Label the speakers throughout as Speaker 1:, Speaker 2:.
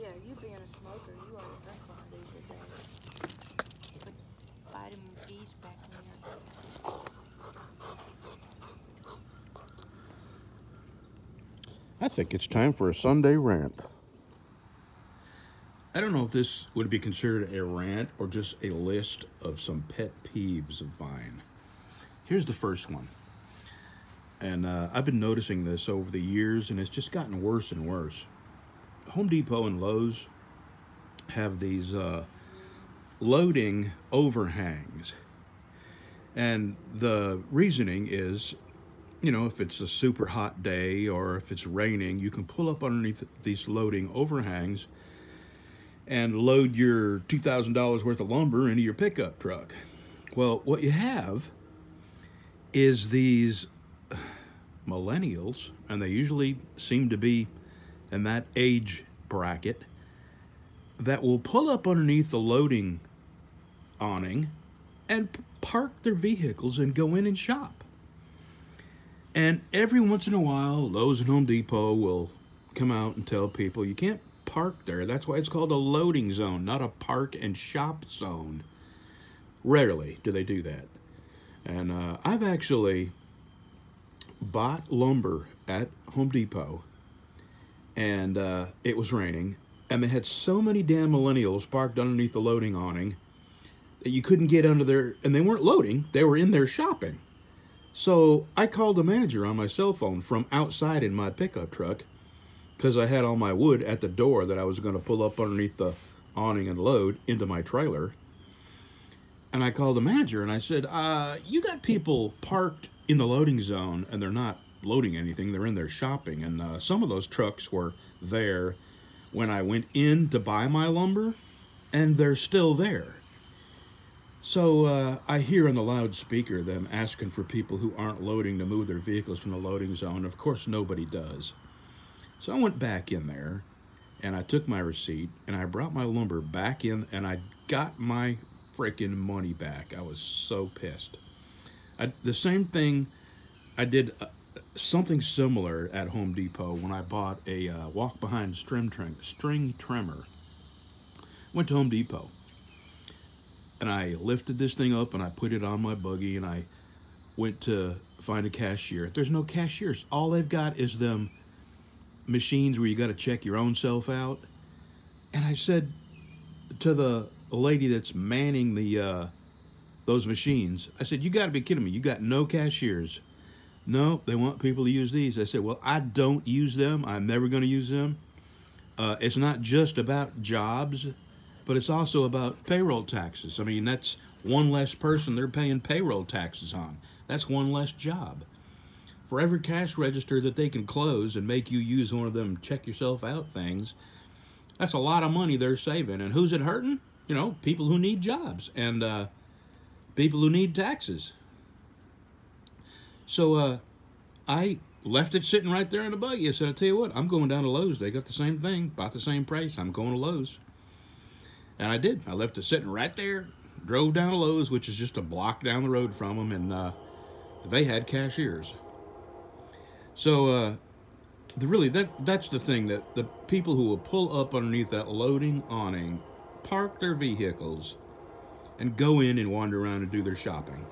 Speaker 1: Yeah, you being a smoker, you already drink one of these a day. Put vitamin D's back in there.
Speaker 2: I think it's time for a Sunday rant. I don't know if this would be considered a rant or just a list of some pet peeves of mine. Here's the first one. And I've been noticing this over the years, and it's just gotten worse and worse. Home Depot and Lowe's have these loading overhangs. And the reasoning is, you know, if it's a super hot day or if it's raining, you can pull up underneath these loading overhangs and load your $2,000 worth of lumber into your pickup truck. Well, what you have is these millennials, and they usually seem to be in that age bracket, that will pull up underneath the loading awning and park their vehicles and go in and shop. And every once in a while, Lowe's and Home Depot will come out and tell people you can't park there. That's why it's called a loading zone, not a park and shop zone. Rarely do they do that. And I've actually bought lumber at Home Depot, and it was raining, and they had so many damn millennials parked underneath the loading awning that you couldn't get under there, and they weren't loading, they were in there shopping. So I called the manager on my cell phone from outside in my pickup truck, because I had all my wood at the door that I was going to pull up underneath the awning and load into my trailer. And I called the manager and I said, you got people parked in the loading zone and they're not loading anything, they're in there shopping. And some of those trucks were there when I went in to buy my lumber, and they're still there. So I hear on the loudspeaker them asking for people who aren't loading to move their vehicles from the loading zone. Of course, nobody does. So I went back in there, and I took my receipt, and I brought my lumber back in, and I got my freaking money back. I was so pissed. The same thing, I did something similar at Home Depot when I bought a walk-behind string trimmer. Went to Home Depot, and I lifted this thing up, and I put it on my buggy, and I went to find a cashier. There's no cashiers. All they've got is them machines where you got to check your own self out. And I said to the lady that's manning the those machines, I said, you got to be kidding me, you got no cashiers? No, they want people to use these. I said, well, I don't use them, I'm never going to use them. It's not just about jobs, but it's also about payroll taxes. I mean, that's one less person they're paying payroll taxes on. That's one less job. For every cash register that they can close and make you use one of them check yourself out things, that's a lot of money they're saving. And who's it hurting? You know, people who need jobs and people who need taxes. So I left it sitting right there in the buggy. I said, I'll tell you what, I'm going down to Lowe's. They got the same thing, about the same price. I'm going to Lowe's. And I did. I left it sitting right there, drove down to Lowe's, which is just a block down the road from them, and they had cashiers. So, that's the thing, that the people who will pull up underneath that loading awning, park their vehicles, and go in and wander around and do their shopping.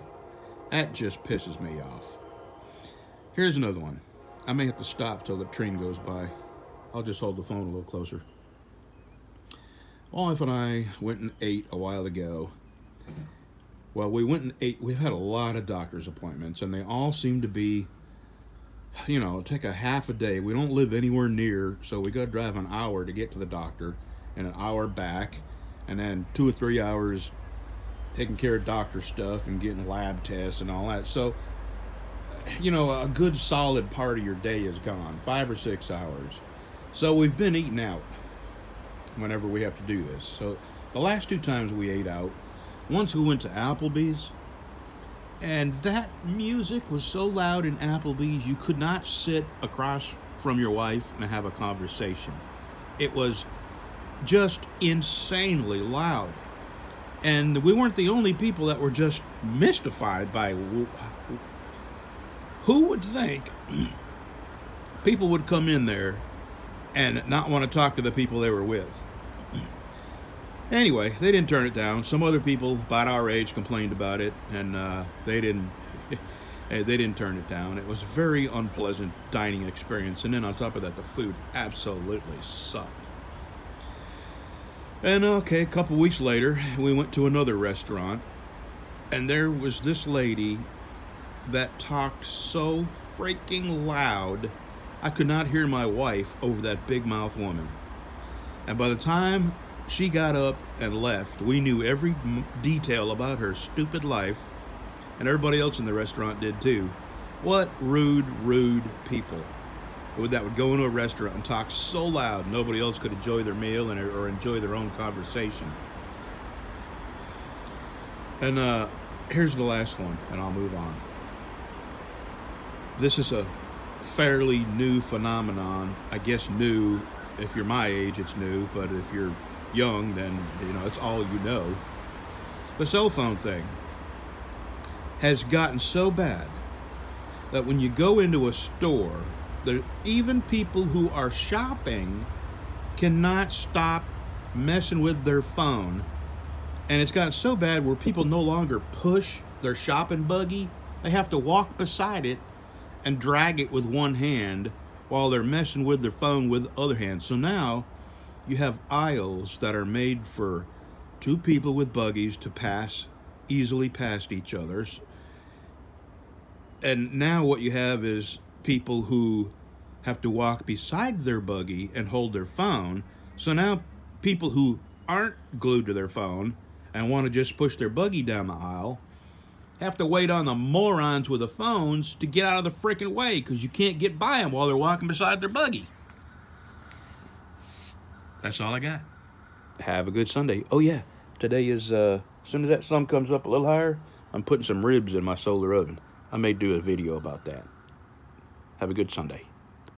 Speaker 2: That just pisses me off. Here's another one. I may have to stop till the train goes by. I'll just hold the phone a little closer. My wife and I went and ate a while ago. Well, we went and ate. We've had a lot of doctor's appointments, and they all seem to be, you know, take a half a day. We don't live anywhere near, so we got to drive an hour to get to the doctor and an hour back, and then 2 or 3 hours taking care of doctor stuff and getting lab tests and all that. So, you know, a good solid part of your day is gone, 5 or 6 hours. So we've been eating out whenever we have to do this. So the last 2 times we ate out, once we went to Applebee's, and that music was so loud in Applebee's, you could not sit across from your wife and have a conversation. It was just insanely loud. And we weren't the only people that were just mystified by who would think people would come in there and not want to talk to the people they were with. Anyway, they didn't turn it down. Some other people about our age complained about it, and they didn't turn it down. It was a very unpleasant dining experience, and then on top of that, the food absolutely sucked. And okay, a couple weeks later, we went to another restaurant, and there was this lady that talked so freaking loud, I could not hear my wife over that big mouth woman. And by the time she got up and left, we knew every detail about her stupid life, and everybody else in the restaurant did too. What rude people that would go into a restaurant and talk so loud nobody else could enjoy their meal or enjoy their own conversation. And here's the last one, and I'll move on. This is a fairly new phenomenon. I guess new, if you're my age, it's new, but if you're young, then, you know, it's all you know. The cell phone thing has gotten so bad that when you go into a store, even people who are shopping cannot stop messing with their phone. And it's gotten so bad where people no longer push their shopping buggy. They have to walk beside it and drag it with one hand while they're messing with their phone with the other hand. So now you have aisles that are made for two people with buggies to pass easily past each other's. And now what you have is people who have to walk beside their buggy and hold their phone. So now people who aren't glued to their phone and want to just push their buggy down the aisle have to wait on the morons with the phones to get out of the freaking way, because you can't get by them while they're walking beside their buggy. That's all I got. Have a good Sunday. Oh yeah, today is, as soon as that sun comes up a little higher, I'm putting some ribs in my solar oven. I may do a video about that. Have a good Sunday.